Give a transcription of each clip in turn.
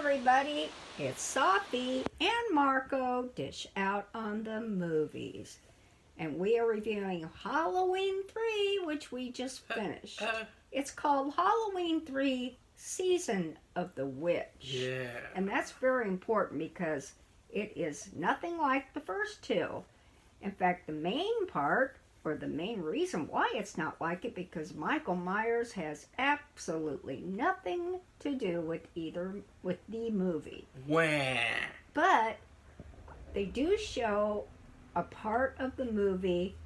everybody. It's Safi and Marco dish out on the movies. And we are reviewing Halloween 3, which we just finished. It's called Halloween 3 Season of the Witch. Yeah. And that's very important because it is nothing like the first two. In fact, the main part, or the main reason why it's not like it, because Michael Myers has absolutely nothing to do with the movie. Wah. But they do show a part of the movie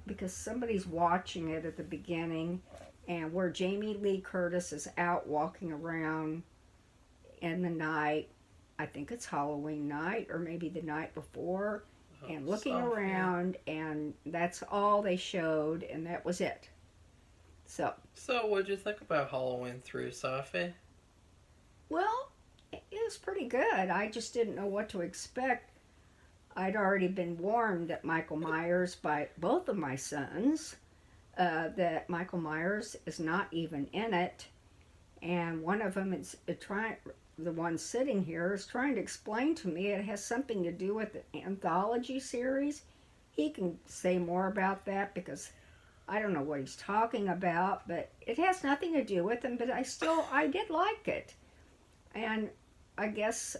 because somebody's watching it at the beginning, and where Jamie Lee Curtis is out walking around in the night. I think it's Halloween night or maybe the night before, and looking around, and that's all they showed, and that was it. So what'd you think about Halloween 3, Safi? Well, it was pretty good. I just didn't know what to expect. I'd already been warned that Michael Myers by both of my sons, that Michael Myers is not even in it, and one of them is the one sitting here is trying to explain to me it has something to do with the anthology series. He can say more about that because I don't know what he's talking about, but it has nothing to do with him, but I did like it. And I guess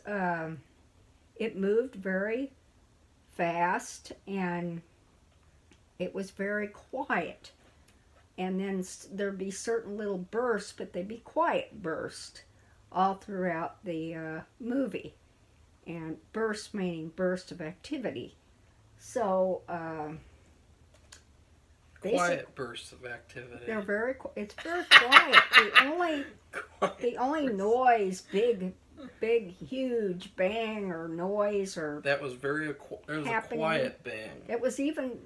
it moved very fast, and it was very quiet. And then there'd be certain little bursts, but they'd be quiet bursts all throughout the movie. And burst meaning burst of activity. So Quiet bursts of activity. They're it's very quiet. the only noise, big huge bang or noise or that was a quiet bang. It was even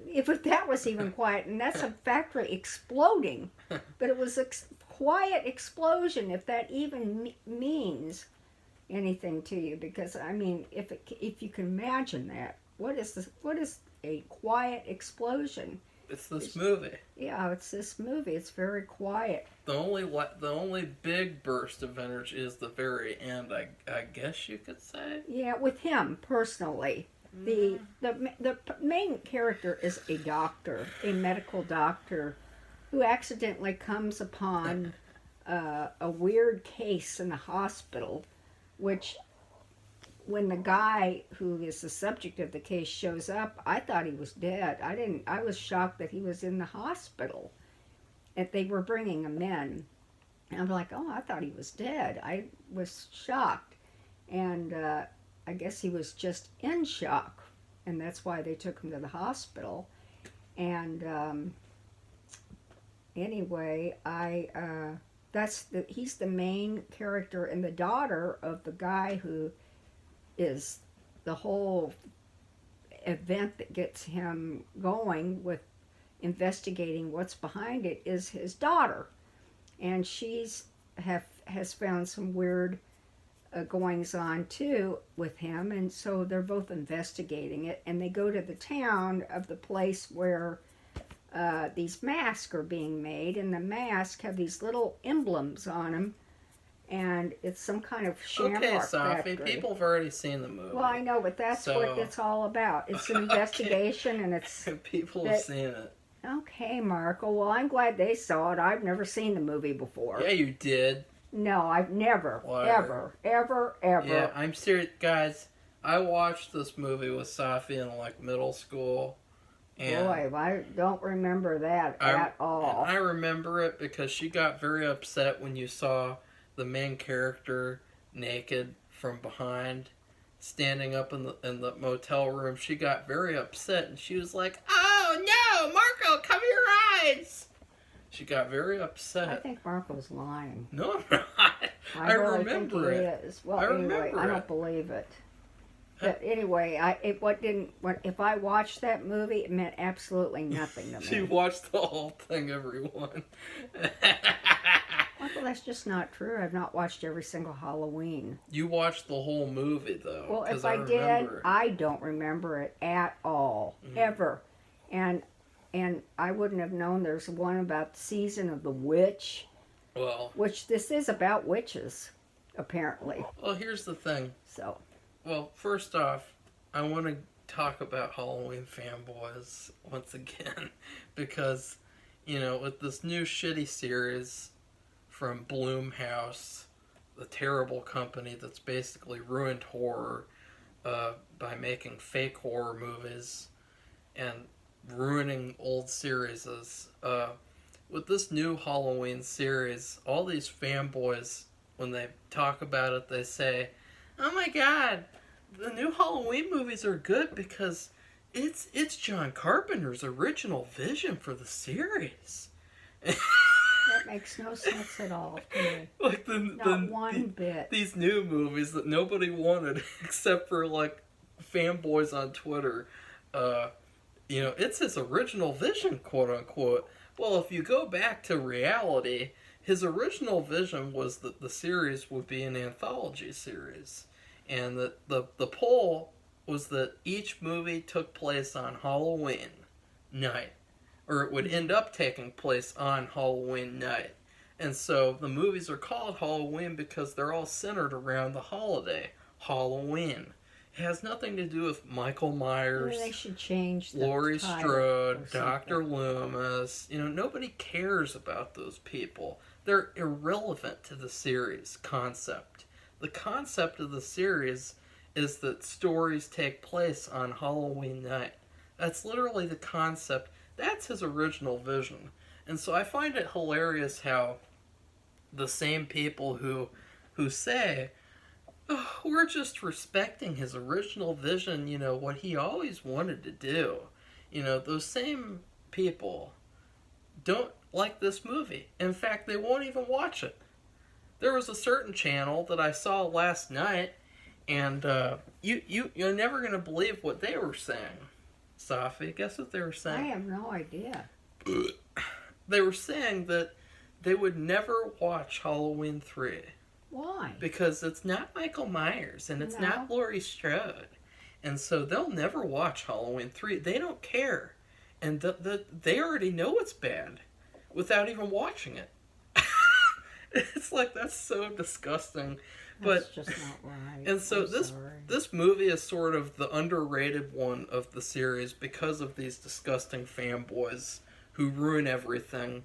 that was even quiet, and that's a factory exploding. But it was a quiet explosion, if that even means anything to you, because I mean, if you can imagine that, what is a quiet explosion? It's this movie. Yeah, it's this movie. It's very quiet. The only big burst of energy is the very end, I guess you could say. Yeah, with him personally. The main character is a doctor, a medical doctor, who accidentally comes upon a weird case in a hospital, which, when the guy who is the subject of the case shows up, I thought he was dead. I was shocked that he was in the hospital. And they were bringing him in. And I'm like, oh, I thought he was dead. I was shocked. And I guess he was just in shock. And that's why they took him to the hospital. And anyway, he's the main character, and the daughter of the guy who is the whole event that gets him going with investigating what's behind it is his daughter, and has found some weird goings on too with him, and so they're both investigating it, and they go to the town of the place where these masks are being made, and the masks have these little emblems on them. And it's some kind of shamrock factory. People have already seen the movie. Well, I know, but that's what it's all about. It's an investigation, and it's... People have seen it. Okay, Marco. Well, I'm glad they saw it. I've never seen the movie before. Yeah, you did. No, I've never, ever. Yeah, I'm serious. Guys, I watched this movie with Safi in, middle school. And boy, I don't remember that at all. I remember it because she got very upset when you saw the main character naked from behind, standing up in the motel room. She got very upset, and she was like, "Oh no, Marco, cover your eyes!" She got very upset. I think Marco's lying. No, I'm not. I really remember think he it. is. Well, anyway, I don't believe it. But anyway, if I watched that movie, it meant absolutely nothing to me. She watched the whole thing, everyone. Well, that's just not true. I've not watched every single Halloween. You watched the whole movie, though. Well, if I did, I don't remember it at all, ever. And I wouldn't have known there's one about the season of the witch. Well, which this is about witches. apparently. Well, here's the thing. So, Well, first off, I want to talk about Halloween fanboys once again because, with this new shitty series from Bloomhouse, the terrible company that's basically ruined horror by making fake horror movies and ruining old series. With this new Halloween series, all these fanboys, when they talk about it, they say, "Oh my god, the new Halloween movies are good because it's John Carpenter's original vision for the series." that makes no sense at all to me. Like Not one bit. these new movies that nobody wanted except for like fanboys on Twitter. It's his original vision, quote unquote. Well, if you go back to reality, his original vision was that the series would be an anthology series, and that the poll was that each movie took place on Halloween night, or it would end up taking place on Halloween night. And so the movies are called Halloween because they're all centered around the holiday, Halloween. It has nothing to do with Michael Myers, Maybe they should change the Laurie title Strode, or Dr. something. Loomis. Nobody cares about those people. They're irrelevant to the series concept. The concept of the series is that stories take place on Halloween night. That's literally the concept. That's his original vision. And so I find it hilarious how the same people who say, "Oh, we're just respecting his original vision, what he always wanted to do." Those same people don't like this movie. In fact, they won't even watch it. There was a certain channel that I saw last night, and you're never going to believe what they were saying. Safi, guess what they were I saying? have no idea. They were saying that they would never watch Halloween 3 Why? because it's not Michael Myers and it's not No. Laurie Strode. And so they'll never watch Halloween 3. They don't care. And they already know it's bad without even watching it. It's like, that's so disgusting. That's But just not right. and so I'm sorry. this movie is sort of the underrated one of the series because of these disgusting fanboys who ruin everything.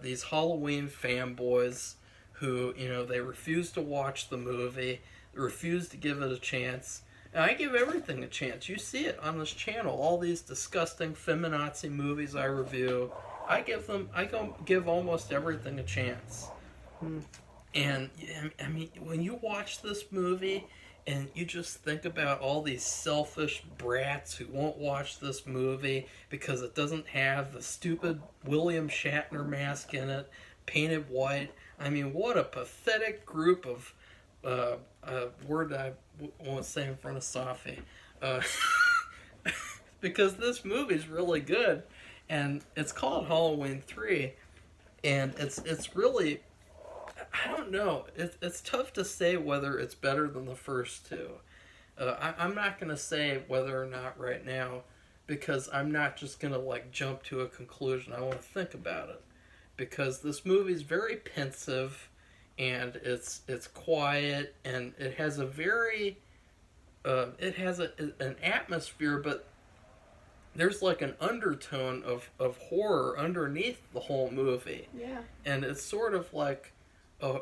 These Halloween fanboys who, they refuse to watch the movie, refuse to give it a chance. And I give everything a chance. You see it on this channel. All these disgusting feminazi movies I review, I give almost everything a chance. Hmm. And I mean, when you watch this movie and you just think about all these selfish brats who won't watch this movie because it doesn't have the stupid William Shatner mask in it, painted white. I mean, what a pathetic group of word I won't say in front of Safi. Uh, because this movie's really good, and it's called Halloween 3, and it's really, I don't know. It's tough to say whether it's better than the first two. I'm not going to say whether or not right now because I'm not just going to jump to a conclusion. I want to think about it because this movie's very pensive and it's quiet and it has a very an atmosphere, but there's an undertone of horror underneath the whole movie. Yeah. And it's sort of like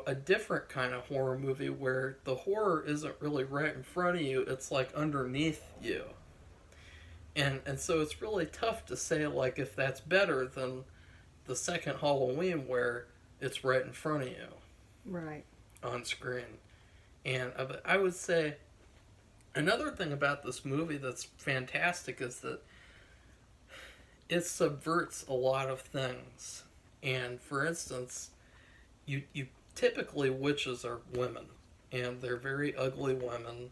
a different kind of horror movie where the horror isn't really right in front of you, it's underneath you. And so it's really tough to say if that's better than the second Halloween where it's right in front of you Right. on screen. And I would say another thing about this movie that's fantastic is that it subverts a lot of things. And for instance, you typically witches are women, and they're very ugly women,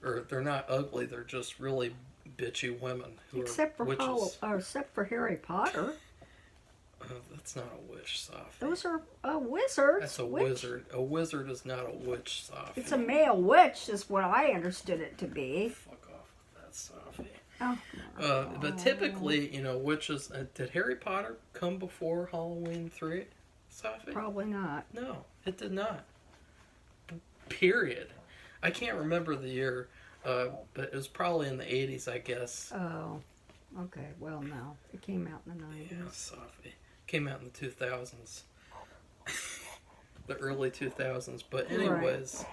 or they're not ugly, they're just really bitchy women who Except are for witches. except for Harry Potter. That's not a witch, Safi. Those are wizards. That's a Witch. wizard. A wizard is not a witch, Safi. It's a male witch, is what I understood it to be. Fuck off with that, Safi. Oh. But typically, witches. Did Harry Potter come before Halloween 3, Safi? Probably not. No, it did not. period. I can't remember the year, but it was probably in the 80s, I guess. Oh, okay. Well, no, it came out in the Yeah, 90s. Safi. Came out in the 2000s. The early 2000s. But Right. anyways,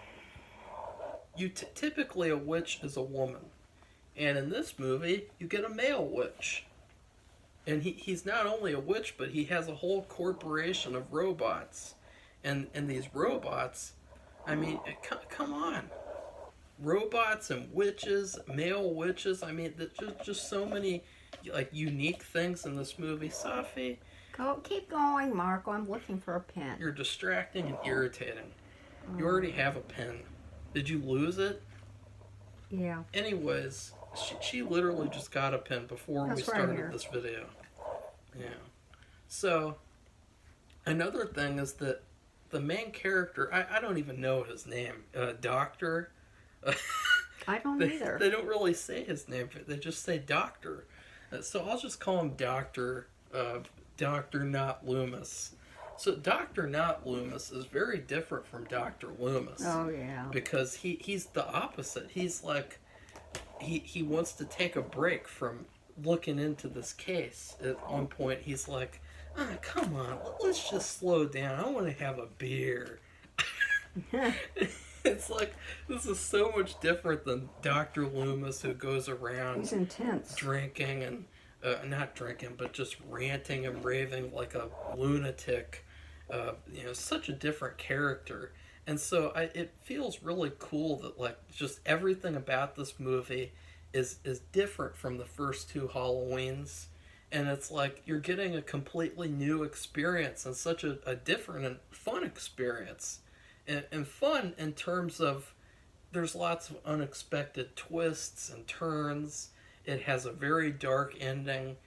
typically a witch is a woman. And in this movie, you get a male witch. And he's not only a witch, but he has a whole corporation of robots. And these robots, I mean, come on. Robots and witches, male witches. I mean, there's just so many like unique things in this movie. Safi, Keep going, Marco. I'm looking for a pen. you're distracting and irritating. You Oh, already have a pen. Did you lose it? yeah, Anyways, she literally just got a pen before we that's right started here. this video. Yeah. So, another thing is that the main character, I don't even know his name, Doctor. I don't they, either. they don't really say his name, they just say Doctor. So I'll just call him Dr. Not Loomis. So Dr. Not Loomis is very different from Dr. Loomis. Oh yeah. Because he's the opposite. He's like, he wants to take a break from looking into this case. At one point, he's like, come on, let's just slow down. I want to have a beer. It's like, this is so much different than Dr. Loomis, who goes around He's intense. drinking and, not drinking, but just ranting and raving like a lunatic. Such a different character. And so it feels really cool that like just everything about this movie is different from the first two Halloweens, and it's like you're getting a completely new experience and such a different and fun experience, and fun in terms of there's lots of unexpected twists and turns. It has a very dark ending,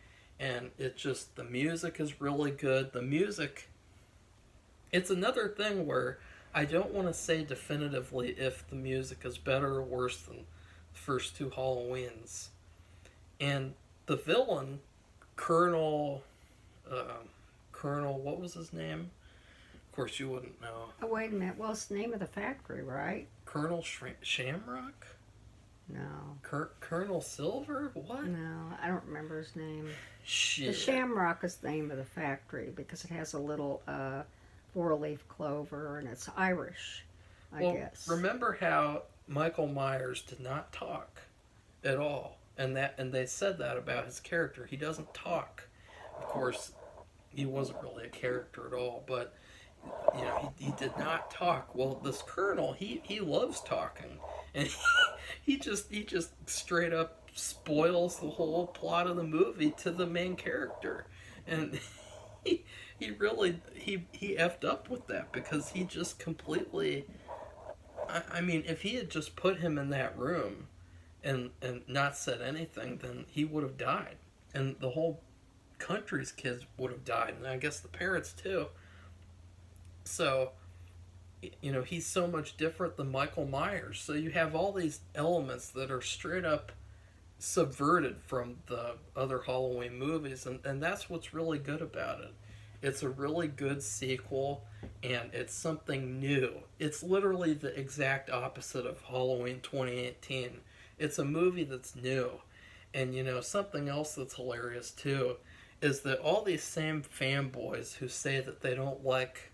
and the music is really good. The music, it's another thing where I don't want to say definitively if the music is better or worse than the first two Halloweens. And the villain, Colonel, what was his name? Of course, you wouldn't know. Oh, wait a minute. Well, it's the name of the factory, right? Colonel Shamrock? No. Colonel Silver? What? No, I don't remember his name. Shit. The Shamrock is the name of the factory because it has a little four-leaf clover and it's Irish, I guess. Remember how Michael Myers did not talk at all, and they said that about his character. He doesn't talk. Of course, he wasn't really a character at all, but he did not talk. Well, this colonel, he loves talking, and he just straight up spoils the whole plot of the movie to the main character, and he really he effed up with that because he just completely. I mean, if he had just put him in that room and not said anything, then he would have died, and the whole country's kids would have died, and I guess the parents too. So, he's so much different than Michael Myers. So you have all these elements that are straight up subverted from the other Halloween movies, and that's what's really good about it. It's a really good sequel, and it's something new. It's literally the exact opposite of Halloween 2018. It's a movie that's new. And something else that's hilarious too is that all these same fanboys who say that they don't like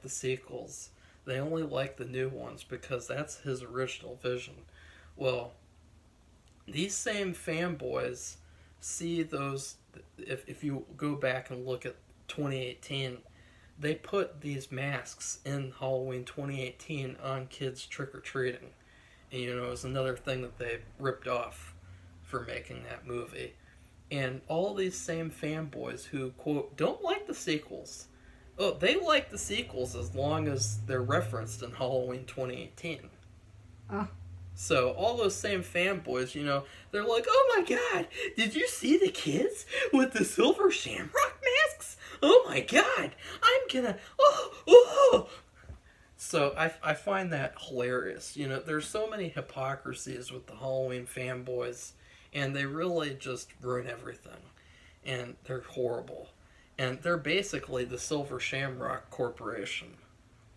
the sequels. They only like the new ones because that's his original vision. Well, these same fanboys see those. If you go back and look at 2018, they put these masks in Halloween 2018 on kids trick or treating. And it was another thing that they ripped off for making that movie. And all these same fanboys who, quote, don't like the sequels. Oh, they like the sequels as long as they're referenced in Halloween 2018. Oh. So all those same fanboys, they're like, "Oh my God, did you see the kids with the silver shamrock masks? Oh my God, I'm gonna oh." So I find that hilarious. There's so many hypocrisies with the Halloween fanboys, and they really just ruin everything, and they're horrible, and they're basically the Silver Shamrock Corporation.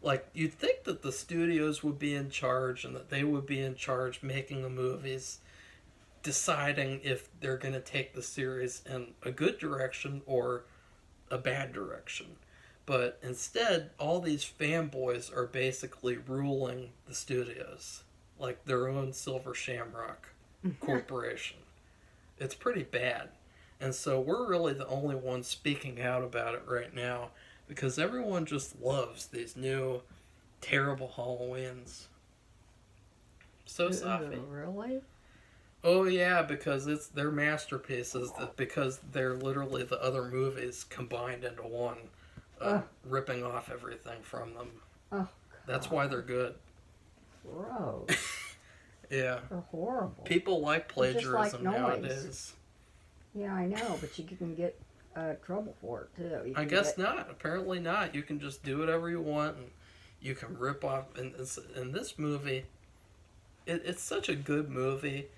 like you'd think that the studios would be in charge and that they would be in charge making the movies, deciding if they're going to take the series in a good direction or a bad direction. But instead, all these fanboys are basically ruling the studios, like their own Silver Shamrock corporation. It's pretty bad. And so we're really the only ones speaking out about it right now because everyone just loves these new terrible Halloweens. So Safi. Really? Oh yeah, because it's their masterpieces. Because they're literally the other movies combined into one, ripping off everything from them. Oh, That's why they're good. gross. Yeah. They're horrible. People like They're just like plagiarism noise. nowadays. Yeah, I know, but you can get trouble for it too. You I can guess get, not. Apparently not. You can just do whatever you want, and you can rip off. And in this movie, it's such a good movie.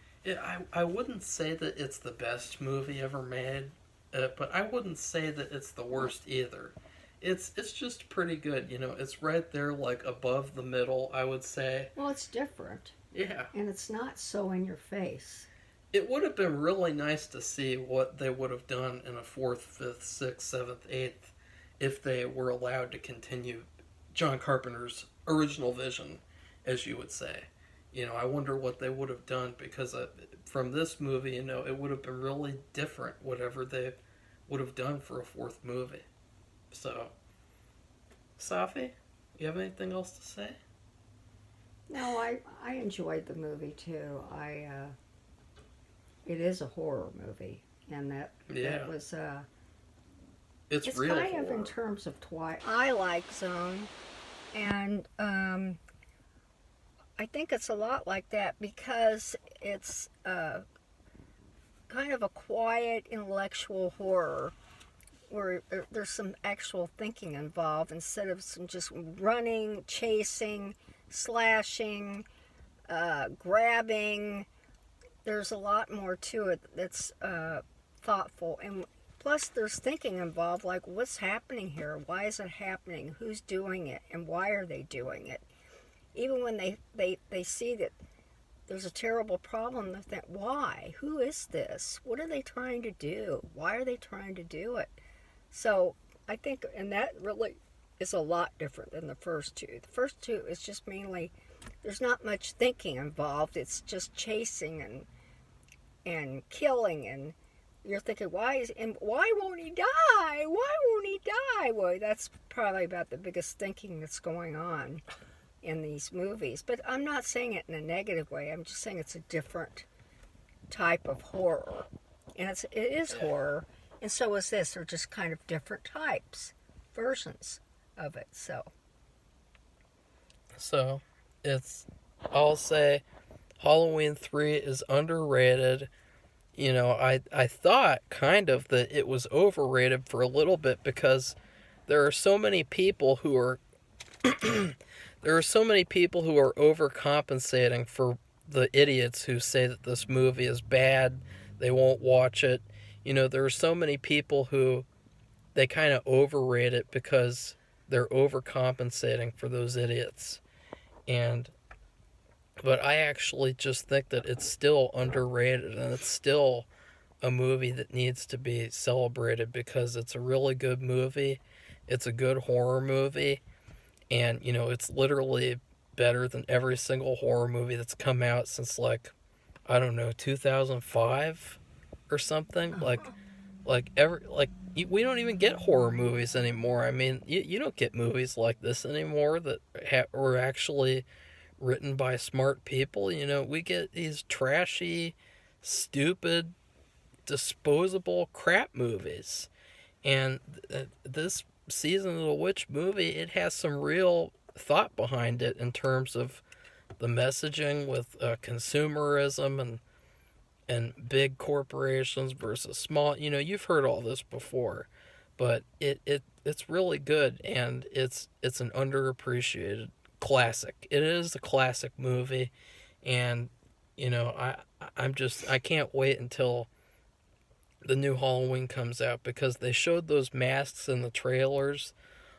I wouldn't say that it's the best movie ever made, but I wouldn't say that it's the worst either. It's just pretty good. You know, it's right there, like above the middle, I would say. Well, it's different, Yeah. and it's not so in your face. It would have been really nice to see what they would have done in a fourth, fifth, sixth, seventh, eighth if they were allowed to continue John Carpenter's original vision, as you would say. You know, I wonder what they would have done because from this movie, you know, it would have been really different, whatever they would have done for a fourth movie. So, Safi, you have anything else to say? No, I enjoyed the movie too. It is a horror movie, and that was It's it's real kind horror. of in terms of Twilight. I like Zone, and I think it's a lot like that because it's kind of a quiet intellectual horror where there's some actual thinking involved instead of some just running, chasing, slashing, grabbing. There's a lot more to it that's thoughtful, and plus there's thinking involved, like what's happening here, why is it happening, who's doing it, and why are they doing it. Even when they see that there's a terrible problem, they think, why, who is this, what are they trying to do, why are they trying to do it. So I think, and that really is a lot different than the first two. The first two is just mainly, there's not much thinking involved, it's just chasing and killing, and you're thinking, why won't he die? Why won't he die? Well, that's probably about the biggest thinking that's going on in these movies. But I'm not saying it in a negative way. I'm just saying it's a different type of horror. And it is horror, and so is this. They're just kind of different types, versions of it. So, I'll say Halloween 3 is underrated. You know, I thought kind of that it was overrated for a little bit because there are so many people who are overcompensating for the idiots who say that this movie is bad, they won't watch it. You know, there are so many people who they kind of overrate it because they're overcompensating for those idiots. But I actually just think that it's still underrated and it's still a movie that needs to be celebrated because it's a really good movie. It's a good horror movie. And, you know, it's literally better than every single horror movie that's come out since, like, I don't know, 2005 or something. We don't even get horror movies anymore. I mean, you don't get movies like this anymore that were actually written by smart people. You know, we get these trashy, stupid, disposable crap movies. And this Season of the Witch movie, it has some real thought behind it in terms of the messaging with consumerism and big corporations versus small. You know, you've heard all this before, but it's really good, and it's an underappreciated classic. It is a classic movie, and you know, I can't wait until the new Halloween comes out because they showed those masks in the trailers.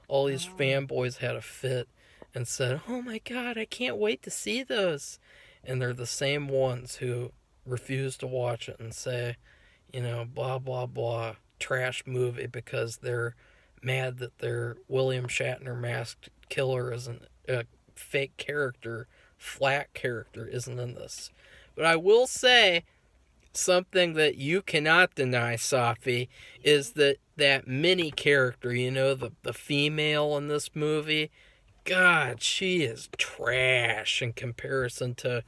All these fanboys had a fit, and said, "Oh my God, I can't wait to see those." And they're the same ones who refuse to watch it and say, blah, blah, blah, trash movie because they're mad that their William Shatner masked killer isn't a fake character, flat character isn't in this. But I will say something that you cannot deny, Safi, is that mini character, the female in this movie. God, she is trash in comparison to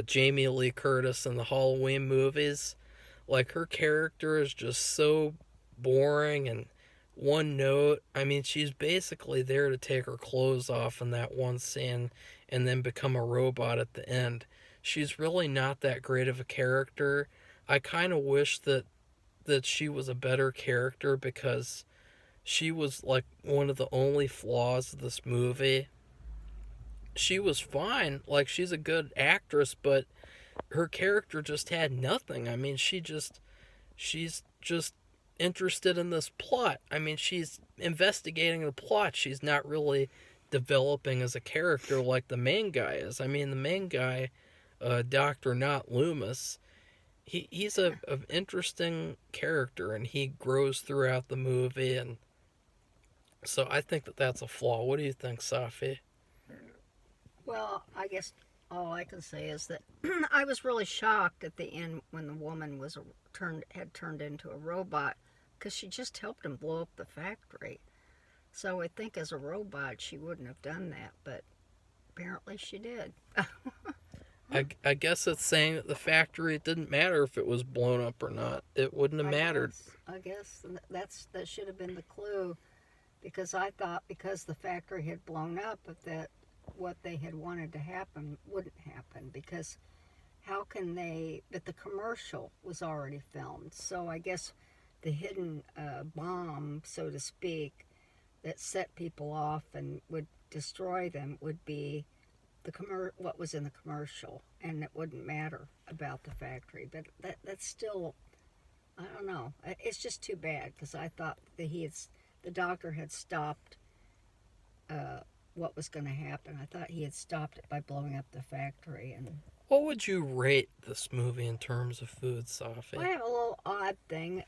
Jamie Lee Curtis in the Halloween movies. Like, her character is just so boring and one note. I mean, she's basically there to take her clothes off in that one scene and then become a robot at the end. She's really not that great of a character. I kind of wish that she was a better character because she was like one of the only flaws of this movie. She was fine, like she's a good actress, but her character just had nothing. I mean, she's just interested in this plot. I mean, she's investigating the plot. She's not really developing as a character like the main guy is. I mean, the main guy, Dr. Not Loomis, he's an interesting character and he grows throughout the movie. And so I think that that's a flaw. What do you think, Safi? Well, I guess all I can say is that I was really shocked at the end when the woman had turned into a robot because she just helped him blow up the factory. So I think as a robot she wouldn't have done that, but apparently she did. I guess it's saying that the factory, it didn't matter if it was blown up or not. It wouldn't have mattered. I guess that should have been the clue, because I thought because the factory had blown up that what they had wanted to happen wouldn't happen, because how can they, but the commercial was already filmed, so I guess the hidden bomb, so to speak, that set people off and would destroy them would be what was in the commercial, and it wouldn't matter about the factory. But that's still, I don't know, it's just too bad, because I thought that the doctor had stopped what was going to happen. I thought he had stopped it by blowing up the factory. And What would you rate this movie in terms of food, I Safi? have a little odd thing.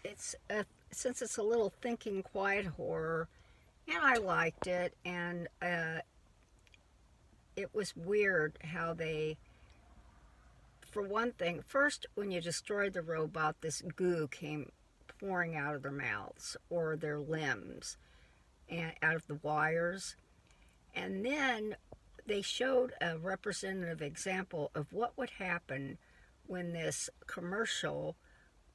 Since it's a little thinking, quiet horror, and I liked it, and it was weird how they, for one thing, first when you destroyed the robot, this goo came pouring out of their mouths or their limbs and out of the wires. And then they showed a representative example of what would happen when this commercial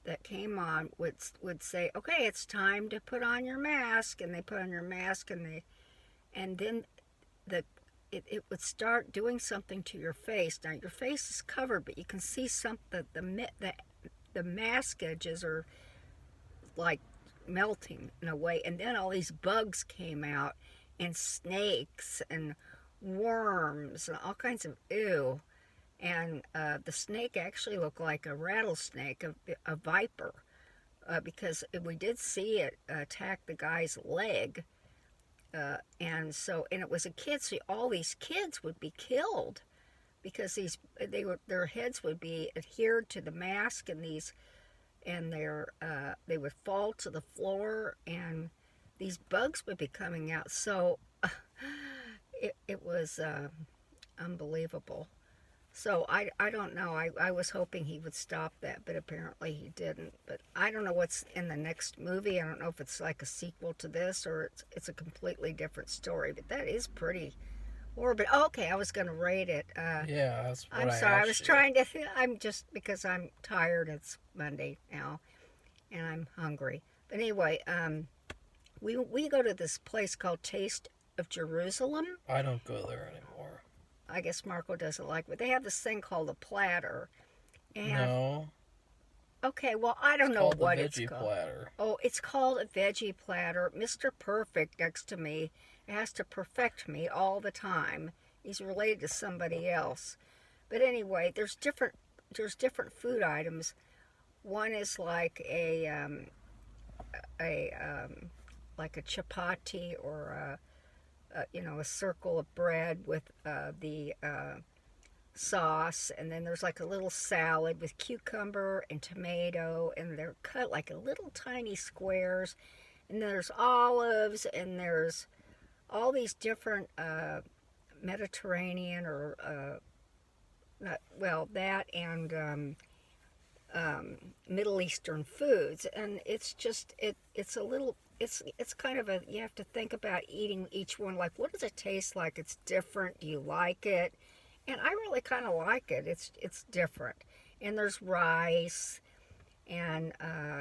that came on would say, "Okay, it's time to put on your mask," and they put on your mask, and then the it would start doing something to your face. Now your face is covered, but you can see the mask edges are like melting in a way, and then all these bugs came out, and snakes and worms and all kinds of ew. And the snake actually looked like a rattlesnake, a viper, because we did see it attack the guy's leg. And it was a kid, so all these kids would be killed because their heads would be adhered to the mask, and they would fall to the floor, and these bugs would be coming out. So it was unbelievable. So I don't know. I was hoping he would stop that, but apparently he didn't. But I don't know what's in the next movie. I don't know if it's like a sequel to this or it's a completely different story. But that is pretty horrible. Okay, I was going to rate it. Yeah, that's what I'm I sorry. I asked was you. trying to. I'm just because I'm tired. It's Monday now, and I'm hungry. But anyway, we go to this place called Taste of Jerusalem. I don't go there anymore. I guess Marco doesn't like, but they have this thing called a platter. And No, okay, well, I don't it's know called the what it's veggie called. platter. Oh, it's called a veggie platter. Mr. Perfect next to me has to perfect me all the time. He's related to somebody else. But anyway, there's different food items. One is like a like a chapati or a circle of bread with the sauce, and then there's like a little salad with cucumber and tomato, and they're cut like a little tiny squares, and there's olives, and there's all these different Mediterranean or not well that and Middle Eastern foods, and it's just it's a little it's kind of a you have to think about eating each one like what does it taste like? It's different. Do you like it? And I really kind of like it. It's different, and there's rice, and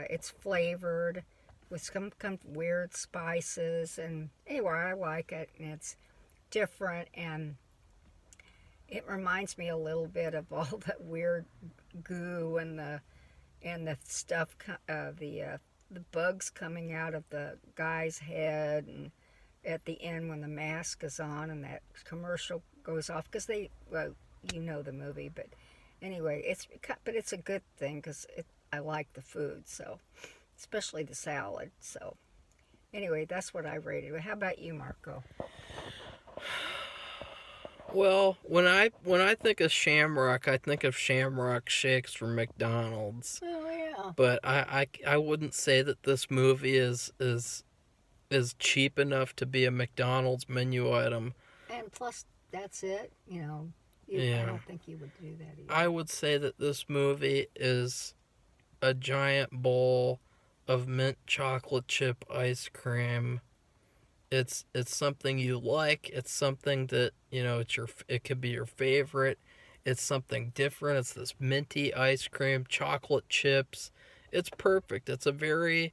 it's flavored with some weird spices, and anyway, I like it, and it's different, and it reminds me a little bit of all that weird goo and the stuff, the bugs coming out of the guy's head, and at the end when the mask is on and that commercial goes off because well, you know the movie, but anyway, it's a good thing because I like the food, so especially the salad. So anyway, that's what I rated it. How about you, Marco? Well, when I think of Shamrock, I think of Shamrock shakes from McDonald's. Oh yeah. But I wouldn't say that this movie is cheap enough to be a McDonald's menu item. And plus, that's it. I Yeah. don't think you would do that either. I would say that this movie is a giant bowl of mint chocolate chip ice cream. It's something you like. It's something that, it could be your favorite. It's something different. It's this minty ice cream, chocolate chips. It's perfect. It's a very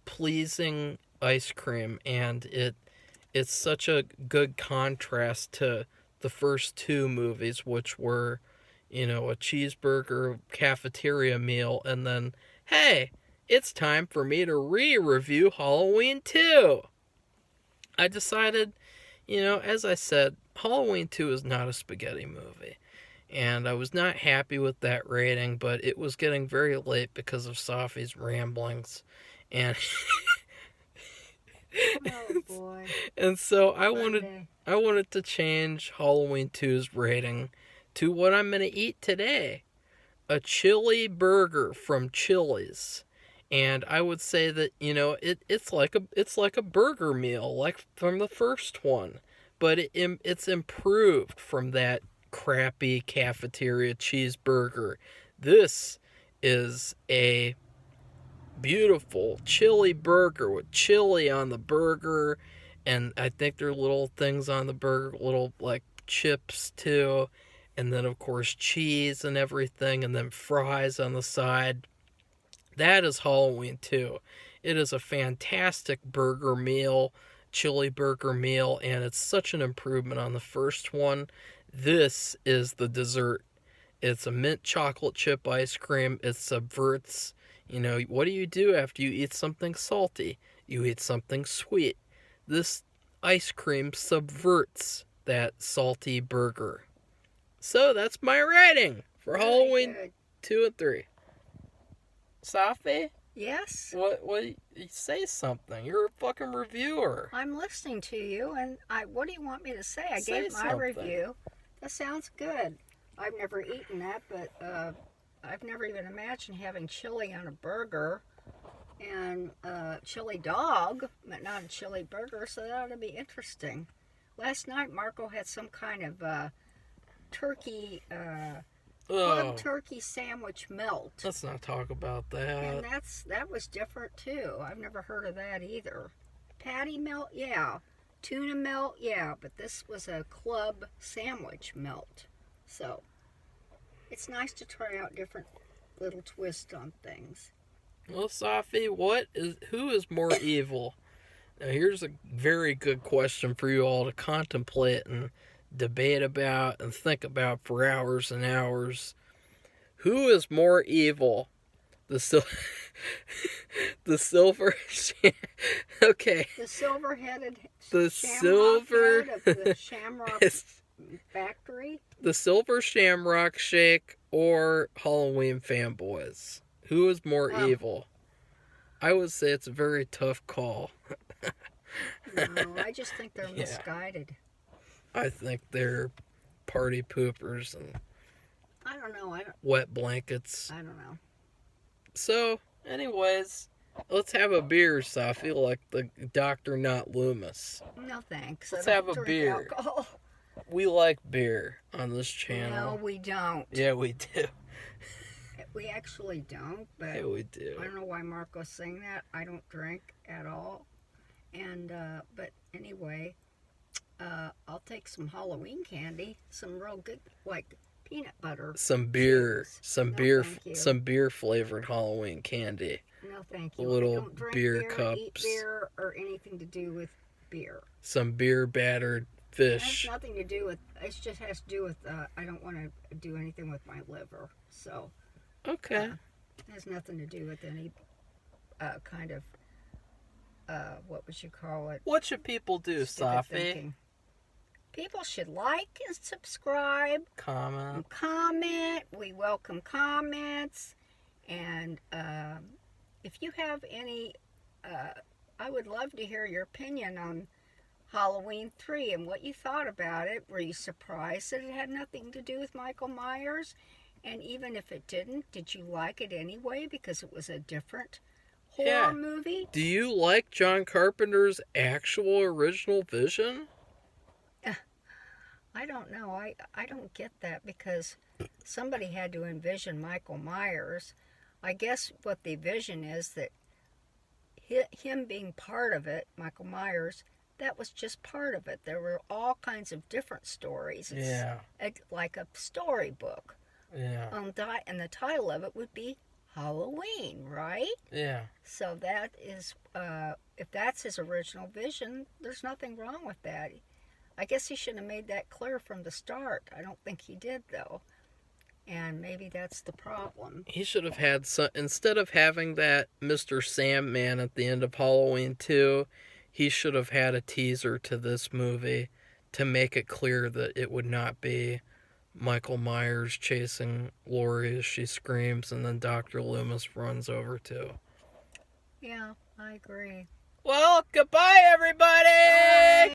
pleasing ice cream, and it's such a good contrast to the first two movies, which were, a cheeseburger cafeteria meal, and then, hey, it's time for me to re-review Halloween 2. I decided, as I said, Halloween 2 is not a spaghetti movie. And I was not happy with that rating, but it was getting very late because of Safi's ramblings. And Oh boy. and so Monday. I wanted to change Halloween 2's rating to what I'm going to eat today. A chili burger from Chili's. And I would say that, it's like a burger meal like from the first one, but it's improved from that crappy cafeteria cheeseburger. This is a beautiful chili burger with chili on the burger, and I think there are little things on the burger, little like chips too, and then of course cheese and everything, and then fries on the side. That is Halloween 2. It is a fantastic burger meal, chili burger meal, and it's such an improvement on the first one. This is the dessert. It's a mint chocolate chip ice cream. It subverts, what do you do after you eat something salty? You eat something sweet. This ice cream subverts that salty burger. So that's my rating for Very Halloween good. 2 and 3. Safi? Yes, What, say something. You're a fucking reviewer. I'm listening to you, and what do you want me to say? I Say gave my something. review. That sounds good. I've never eaten that, but I've never even imagined having chili on a burger and chili dog, but not a chili burger, so that ought to be interesting. Last night, Marco had some kind of turkey, Oh, club turkey sandwich melt. let's not talk about And that. that was different too. I've never heard of that either. Patty melt, yeah. Tuna melt, yeah. But this was a club sandwich melt. So it's nice to try out different little twists on things. Well, Safi, who is more evil? Now, here's a very good question for you all to contemplate and debate about and think about for hours and hours. Who is more evil? The the silver okay. The silver-headed The shamrock silver head of the Shamrock Factory. the silver shamrock shake or Halloween fanboys. Who is more Oh. evil? I would say it's a very tough call. No, I just think they're Yeah. misguided. I think they're party poopers and I don't know. wet blankets. I don't know. So, anyways, let's have a beer, Safi, like the Dr. Not Loomis. No thanks. Let's I have don't a drink beer. alcohol. We like beer on this No, channel. we don't. Yeah, we do. We actually don't, but Yeah, we do. I don't know why Marco's saying that. I don't drink at all. And, but anyway, I'll take some Halloween candy, some real good, like peanut butter. Some beer, Cheers. some No, beer, thank you. some beer flavored Halloween candy. No, thank you. Little I don't drink beer eat cups. beer, or anything to do with beer. Some beer battered It has fish. nothing to do with, it just has to do with, I don't want to do anything with my liver. So, Okay. it has nothing to do with any kind of, what would you call it? What should people do, Stupid Safi? thinking. People should like and subscribe Comment. and comment. We welcome comments. And if you have any, I would love to hear your opinion on Halloween 3 and what you thought about it. Were you surprised that it had nothing to do with Michael Myers? And even if it didn't, did you like it anyway because it was a different horror movie? Do you like John Carpenter's actual original vision? I don't know. I don't get that because somebody had to envision Michael Myers. I guess what the vision is that him being part of it, Michael Myers, that was just part of it. There were all kinds of different stories. It's like a storybook. Yeah. And the title of it would be Halloween, right? Yeah. So that is, if that's his original vision, there's nothing wrong with that. I guess he should have made that clear from the start. I don't think he did, though. And maybe that's the problem. He should have had some, instead of having that Mr. Sandman at the end of Halloween 2, he should have had a teaser to this movie to make it clear that it would not be Michael Myers chasing Laurie as she screams and then Dr. Loomis runs over too. Yeah, I agree. Well, goodbye everybody! Bye.